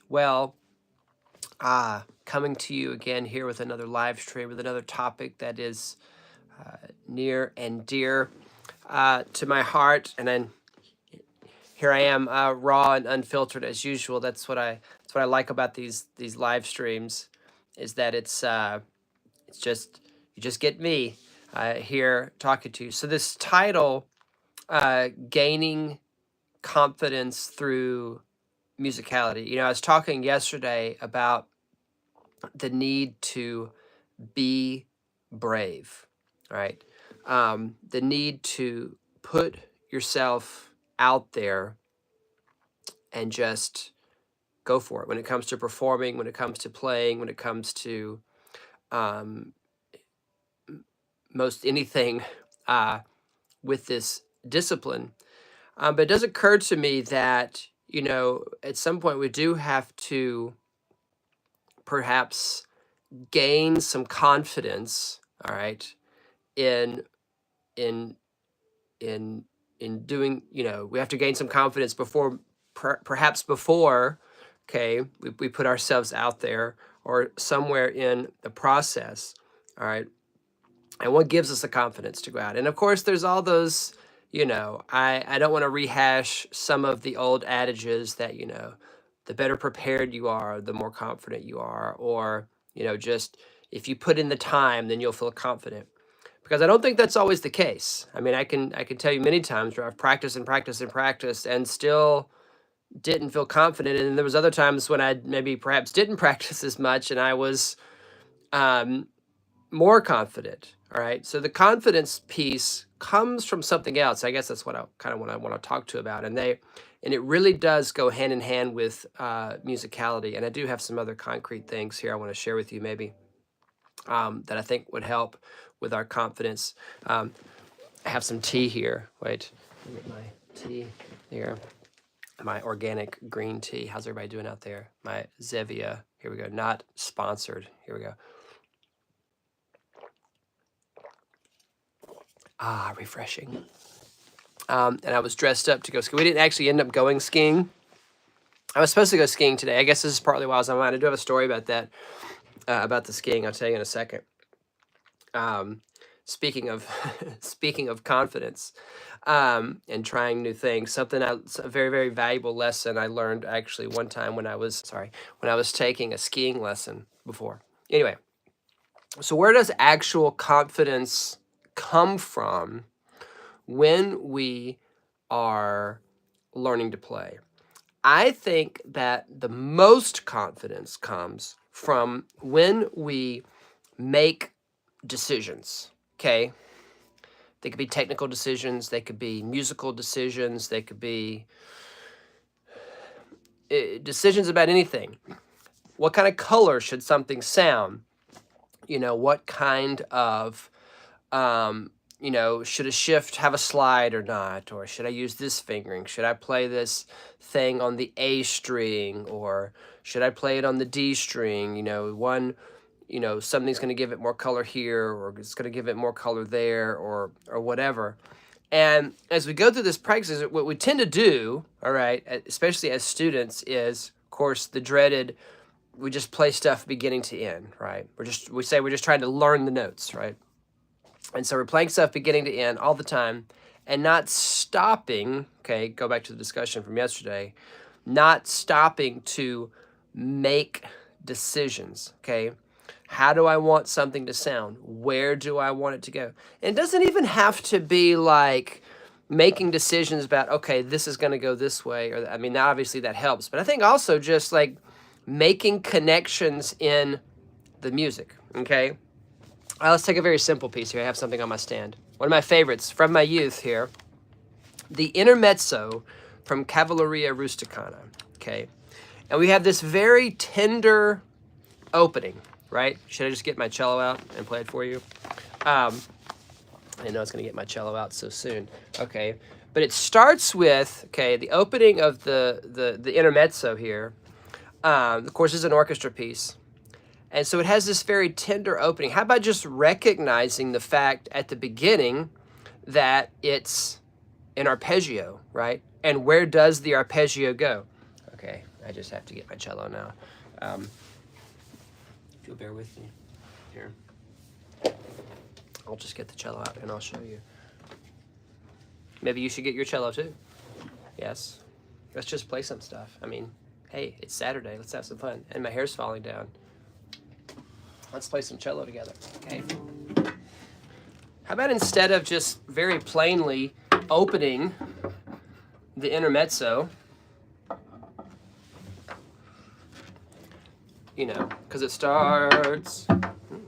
well. Coming to you again here with another live stream with another topic that is near and dear to my heart. And then here I am, raw and unfiltered as usual. That's what I like about these live streams, is that it's just, you just get me here talking to you. So this title, Gaining Confidence Through Musicality. You know, I was talking yesterday about the need to be brave, right? The need to put yourself out there and just go for it when it comes to performing, when it comes to playing, when it comes to most anything with this discipline. But it does occur to me that, you know, at some point we do have to perhaps gain some confidence, all right, in doing, you know, we have to gain some confidence before, perhaps before, okay, we put ourselves out there, or somewhere in the process, all right. And what gives us the confidence to go out? And of course, there's all those, you know, I don't want to rehash some of the old adages that, you know, the better prepared you are, the more confident you are, or, you know, just if you put in the time, then you'll feel confident. Because I don't think that's always the case. I mean, I can tell you many times where I've practiced and practiced and practiced and still didn't feel confident. And there was other times when I maybe perhaps didn't practice as much and I was more confident. All right. So the confidence piece comes from something else. I guess that's what I want to talk to about. And it really does go hand in hand with musicality. And I do have some other concrete things here I want to share with you maybe that I think would help with our confidence. I have some tea here. Wait, let me get my tea here. My organic green tea. How's everybody doing out there? My Zevia. Here we go. Not sponsored. Here we go. Refreshing. And I was dressed up to go skiing. We didn't actually end up going skiing. I was supposed to go skiing today. I guess this is partly why I was on mine. I do have a story about that, about the skiing. I'll tell you in a second. Speaking of speaking of confidence and trying new things, a very, very valuable lesson I learned actually one time when I was taking a skiing lesson before. Anyway, so where does actual confidence come from when we are learning to play? I think that the most confidence comes from when we make decisions, okay? They could be technical decisions, they could be musical decisions, they could be decisions about anything. What kind of color should something sound? You know, what kind of you know, should a shift have a slide or not? Or should I use this fingering? Should I play this thing on the A string? Or should I play it on the D string? You know, something's going to give it more color here, or it's going to give it more color there, or whatever. And as we go through this practice, what we tend to do, all right, especially as students, is, of course, the dreaded, we just play stuff beginning to end, right? We say we're just trying to learn the notes, right? And so we're playing stuff beginning to end all the time and not stopping, okay, go back to the discussion from yesterday, not stopping to make decisions, okay? How do I want something to sound? Where do I want it to go? And it doesn't even have to be like making decisions about, okay, this is going to go this way. Or, I mean, obviously that helps. But I think also just like making connections in the music, okay? Let's take a very simple piece here. I have something on my stand. One of my favorites from my youth here. The Intermezzo from Cavalleria Rusticana, okay? And we have this very tender opening, right? Should I just get my cello out and play it for you? I didn't know I was going to get my cello out so soon. Okay, but it starts with, okay, the opening of the Intermezzo here. Of course, it's an orchestra piece. And so it has this very tender opening. How about just recognizing the fact at the beginning that it's an arpeggio, right? And where does the arpeggio go? Okay, I I just have to get my cello now. If you'll bear with me here. I'll just get the cello out and I'll show you. Maybe you should get your cello too. Yes. Let's just play some stuff. I mean, hey, it's Saturday. Let's have some fun. And my hair's falling down. Let's play some cello together. Okay. How about instead of just very plainly opening the intermezzo, you know, because it starts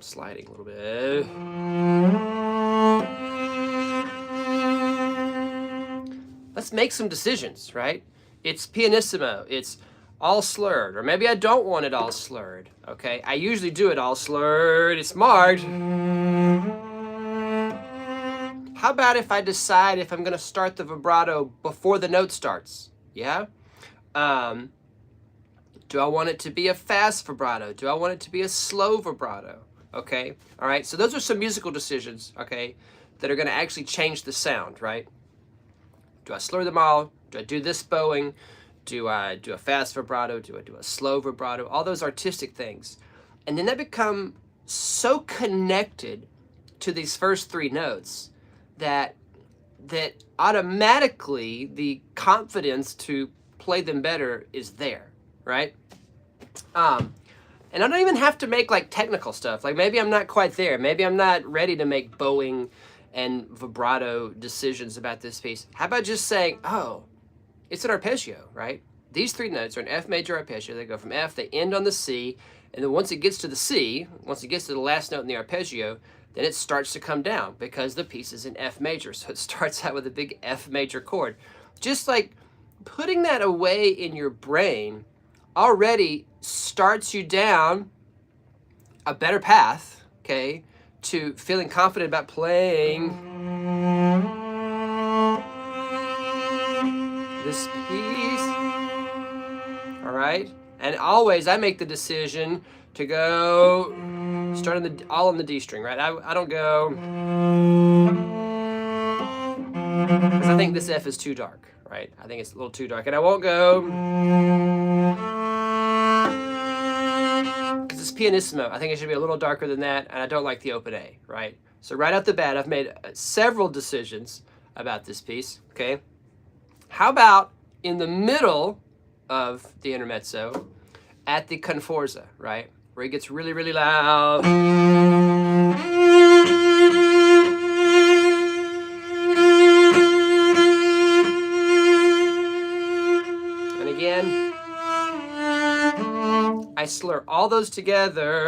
sliding a little bit. Let's make some decisions, right? It's pianissimo, it's all slurred, or maybe I don't want it all slurred, okay? I usually do it all slurred, it's marked. How about if I decide if I'm gonna start the vibrato before the note starts, yeah? Do I want it to be a fast vibrato? Do I want it to be a slow vibrato? Okay, all right, so those are some musical decisions, okay, that are gonna actually change the sound, right? Do I slur them all? Do I do this bowing? Do I do a fast vibrato? Do I do a slow vibrato? All those artistic things. And then they become so connected to these first three notes that automatically the confidence to play them better is there, right? And I don't even have to make like technical stuff. Like maybe I'm not quite there. Maybe I'm not ready to make bowing and vibrato decisions about this piece. How about just saying, oh, it's an arpeggio, right? These three notes are an F major arpeggio. They go from F, they end on the C, and then once it gets to the C, once it gets to the last note in the arpeggio, then it starts to come down because the piece is in F major. So it starts out with a big F major chord. Just like putting that away in your brain already starts you down a better path, okay, to feeling confident about playing this piece, all right? And always I make the decision to go start all on the D string, right? I don't go, because I think this F is too dark, right? I think it's a little too dark, and I won't go, because it's pianissimo. I think it should be a little darker than that, and I don't like the open A, right? So right off the bat, I've made several decisions about this piece, okay? How about in the middle of the intermezzo at the con forza, right? Where it gets really, really loud. And again, I slur all those together.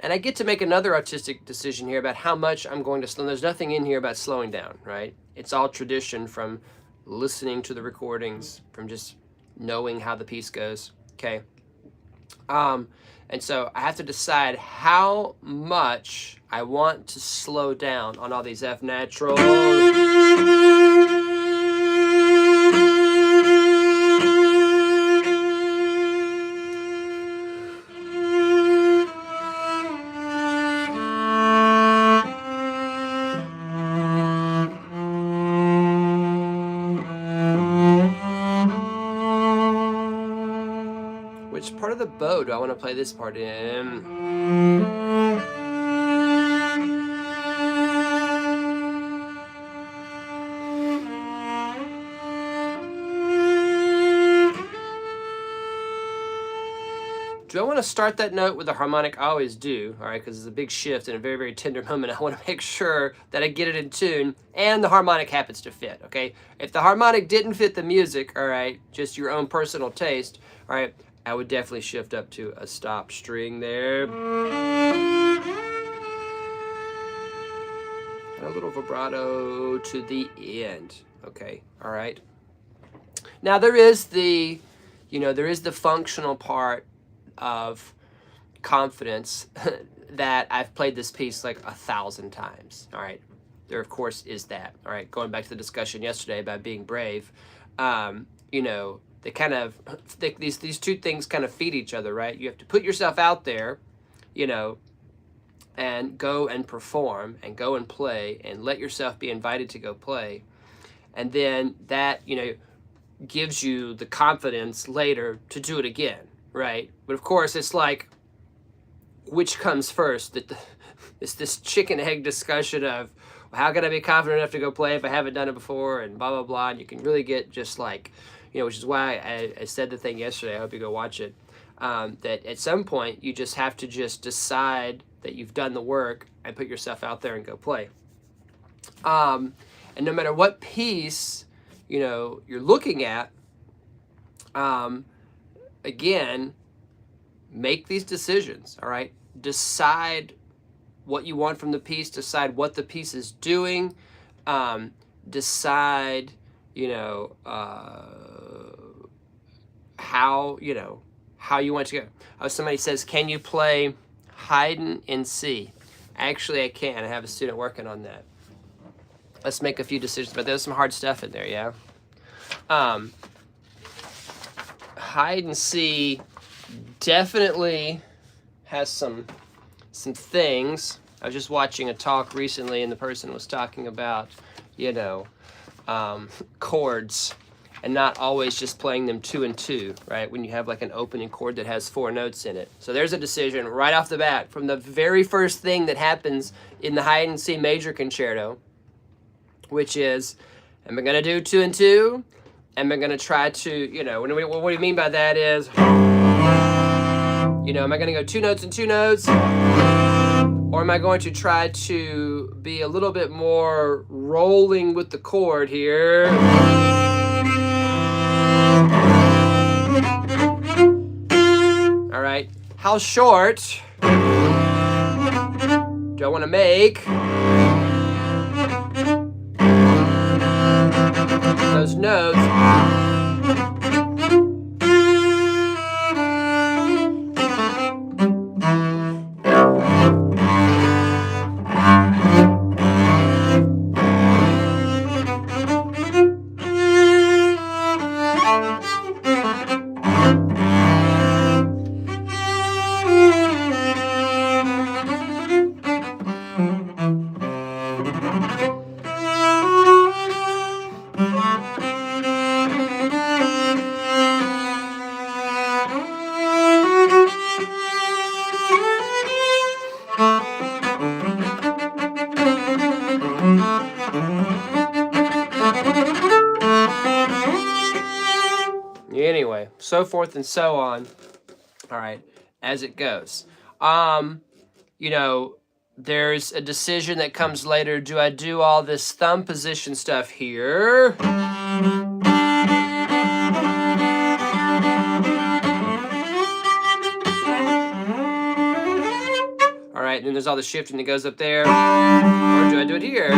And I get to make another artistic decision here about how much I'm going to slow. There's nothing in here about slowing down, right? It's all tradition from listening to the recordings, from just knowing how the piece goes, okay? And so I have to decide how much I want to slow down on all these F naturals. Which part of the bow do I want to play this part in? Do I want to start that note with a harmonic? I always do, all right, because it's a big shift and a very, very tender moment. I want to make sure that I get it in tune and the harmonic happens to fit, okay? If the harmonic didn't fit the music, all right, just your own personal taste, all right, I would definitely shift up to a stop string there. And a little vibrato to the end, okay, all right? Now there is the, there is the functional part of confidence that I've played this piece like 1,000 times, all right? There, of course, is that, all right? Going back to the discussion yesterday about being brave, they kind of, these two things kind of feed each other, right? You have to put yourself out there, and go and perform and go and play and let yourself be invited to go play. And then that, you know, gives you the confidence later to do it again, right? But of course, it's like, which comes first? It's this chicken egg discussion of, well, how can I be confident enough to go play if I haven't done it before, and blah, blah, blah. And you can really get just like, you know, which is why I said the thing yesterday. I hope you go watch it. That at some point you just have to just decide that you've done the work and put yourself out there and go play. And no matter what piece, you know, you're looking at, again, make these decisions, all right? Decide what you want from the piece, decide what the piece is doing, decide, you know, how, you know, how you want to go. Somebody says, can you play Haydn in C? Actually, I can. I have a student working on that. Let's make a few decisions, but there's some hard stuff in there, yeah? Haydn C definitely has some things. I was just watching a talk recently, and the person was talking about, you know, chords, and not always just playing them 2 and 2, right? When you have like an opening chord that has 4 notes in it. So there's a decision right off the bat from the very first thing that happens in the Haydn C major concerto, which is, am I going to do 2 and 2? Am I going to try to, you know, what do you mean by that is, you know, am I going to go 2 notes and 2 notes? Or am I going to try to be a little bit more rolling with the chord here? All right. How short do I want to make those notes? Anyway, so forth and so on. All right, as it goes. You know, there's a decision that comes later. Do I do all this thumb position stuff here? All right, and then there's all the shifting that goes up there. Or do I do it here?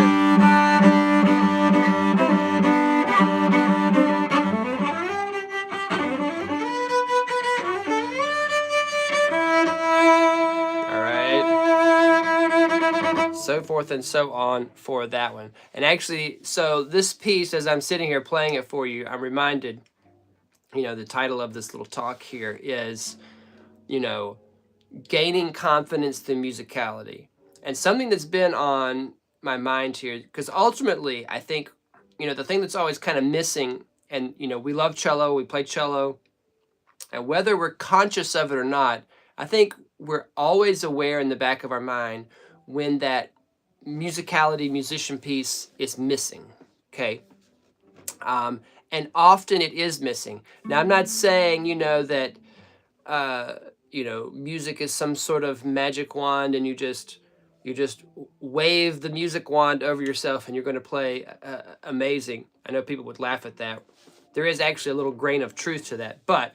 So forth and so on for that one. And actually, so this piece, as I'm sitting here playing it for you, I'm reminded, you know, the title of this little talk here is, you know, gaining confidence through musicality. And something that's been on my mind here, because ultimately, I think, you know, the thing that's always kind of missing, and, you know, we love cello, we play cello, and whether we're conscious of it or not, I think we're always aware in the back of our mind when that musicality musician piece is missing, okay? And often it is missing. Now, I'm not saying, you know, that, you know, music is some sort of magic wand and you just wave the music wand over yourself and you're going to play amazing. I know people would laugh at that. There is actually a little grain of truth to that. But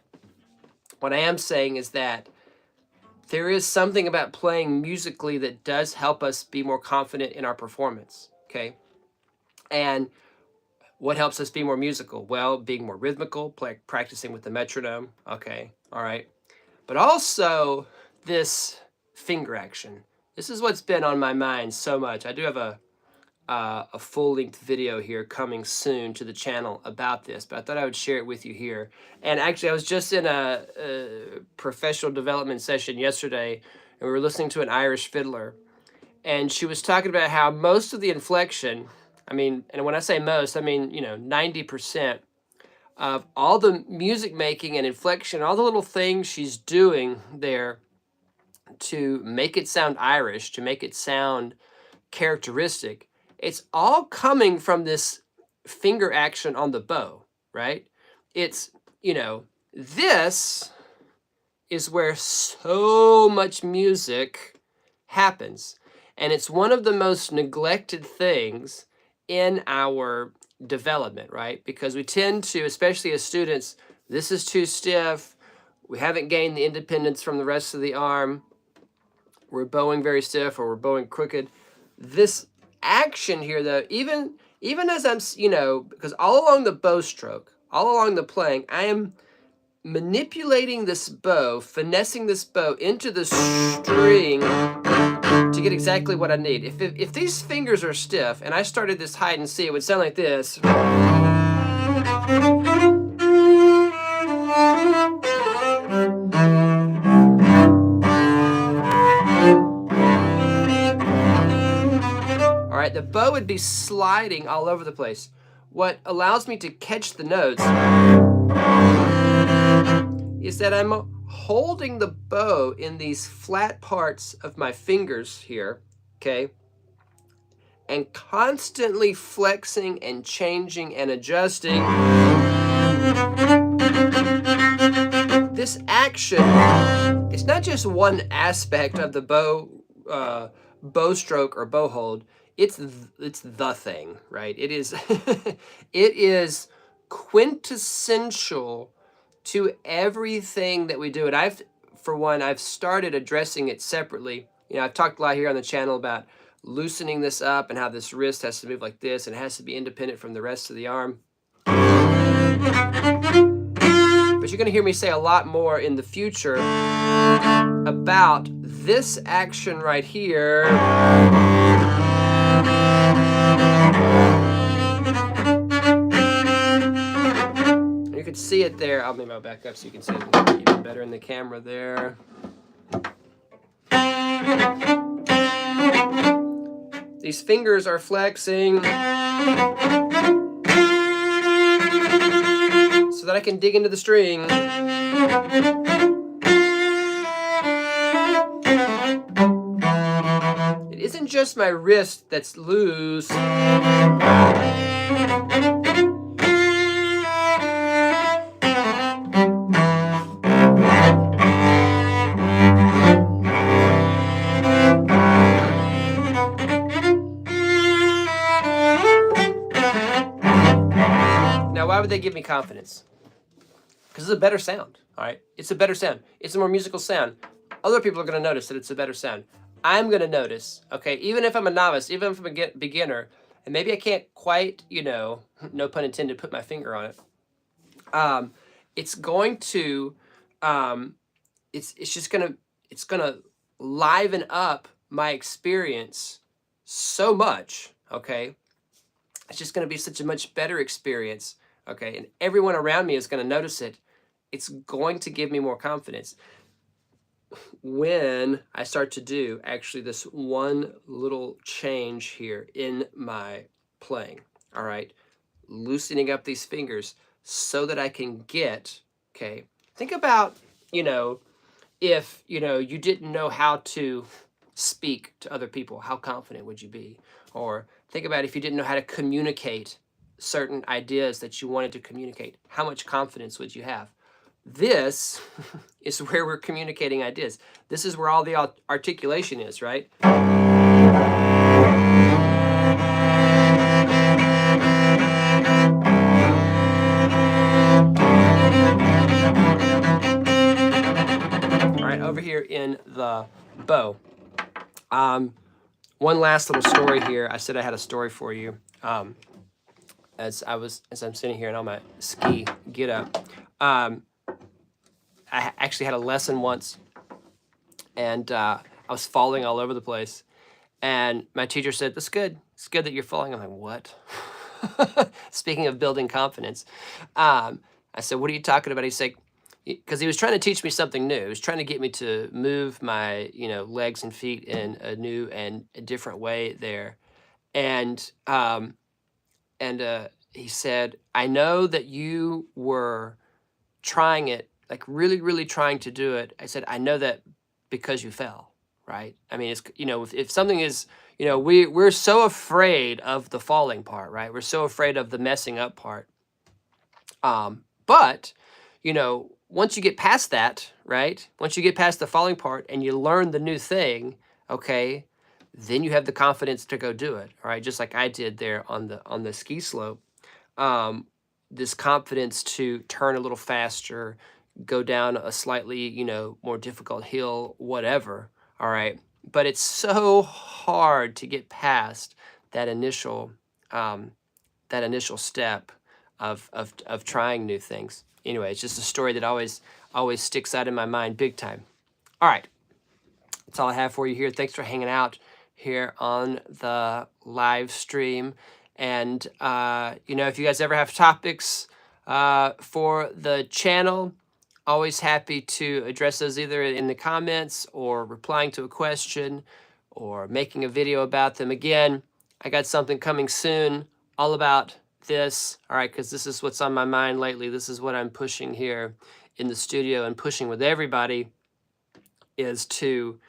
what I am saying is that there is something about playing musically that does help us be more confident in our performance, okay? And what helps us be more musical? Well, being more rhythmical, practicing with the metronome, okay, all right. But also this finger action. This is what's been on my mind so much. I do have a full-length video here coming soon to the channel about this, but I thought I would share it with you here. And actually, I was just in a professional development session yesterday, and we were listening to an Irish fiddler, and she was talking about how most of the inflection, I mean, and when I say most, I mean, 90% of all the music making and inflection, all the little things she's doing there to make it sound Irish, to make it sound characteristic, it's all coming from this finger action on the bow, right? It's, this is where so much music happens. And it's one of the most neglected things in our development, right? Because we tend to, especially as students, this is too stiff. We haven't gained the independence from the rest of the arm. We're bowing very stiff or we're bowing crooked. This action here, though, even as I'm, because all along the bow stroke, all along the playing, I am manipulating this bow, finessing this bow into the string to get exactly what I need. If these fingers are stiff and I started this hide and seek, it would sound like this. All right, the bow would be sliding all over the place. What allows me to catch the notes is that I'm holding the bow in these flat parts of my fingers here, okay, and constantly flexing and changing and adjusting. This action, it's not just one aspect of the bow stroke or bow hold. It's the thing, right? It is it is quintessential to everything that we do. And I've started addressing it separately. I've talked a lot here on the channel about loosening this up and how this wrist has to move like this and it has to be independent from the rest of the arm. But you're going to hear me say a lot more in the future about this action right here. You can see it there. I'll maybe back up so you can see it even better in the camera there. These fingers are flexing so that I can dig into the string. It isn't just my wrist that's loose. Now, why would they give me confidence? Because it's a better sound, all right? It's a better sound. It's a more musical sound. Other people are going to notice that it's a better sound. I'm going to notice, okay? Even if I'm a novice, even if I'm a beginner, and maybe I can't quite, no pun intended, put my finger on it. It's going to, it's going to liven up my experience so much, okay? It's just going to be such a much better experience, okay? And everyone around me is going to notice it. It's going to give me more confidence when I start to do actually this one little change here in my playing, all right? Loosening up these fingers so that I can get, okay? Think about, if, you didn't know how to speak to other people, how confident would you be? Or think about if you didn't know how to communicate certain ideas that you wanted to communicate, how much confidence would you have? This is where we're communicating ideas. This is where all the articulation is, right? All right, over here in the bow. One last little story here. I said I had a story for you. As I'm sitting here in all my ski get up. I actually had a lesson once, and I was falling all over the place. And my teacher said, "That's good. It's good that you're falling." I'm like, "What?" Speaking of building confidence, I said, "What are you talking about?" He said, because he was trying to teach me something new. He was trying to get me to move my, legs and feet in a new and a different way there. And he said, I know that you were trying it, like really, really trying to do it. I said, I know that because you fell, right? I mean, it's, if something is, we're so afraid of the falling part, right? We're so afraid of the messing up part. But, once you get past that, right? Once you get past the falling part and you learn the new thing, okay, then you have the confidence to go do it. All right. Just like I did there on the ski slope. This confidence to turn a little faster, go down a slightly, more difficult hill, whatever. All right. But it's so hard to get past that initial step of trying new things. Anyway, it's just a story that always sticks out in my mind big time. All right. That's all I have for you here. Thanks for hanging out here on the live stream. And, if you guys ever have topics for the channel, always happy to address those either in the comments or replying to a question or making a video about them. Again, I got something coming soon all about this, all right, because this is what's on my mind lately. This is what I'm pushing here in the studio and pushing with everybody, is to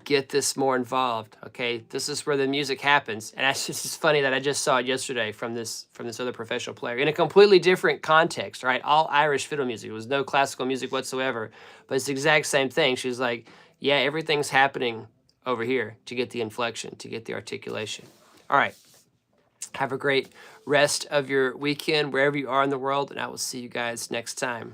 get this more involved. Okay, this is where the music happens, and it's just funny that I just saw it yesterday from this other professional player in a completely different context, right? All Irish fiddle music. It was no classical music whatsoever, but it's the exact same thing. She's like, yeah, everything's happening over here to get the inflection, to get the articulation. All right, have a great rest of your weekend wherever you are in the world, and I will see you guys next time.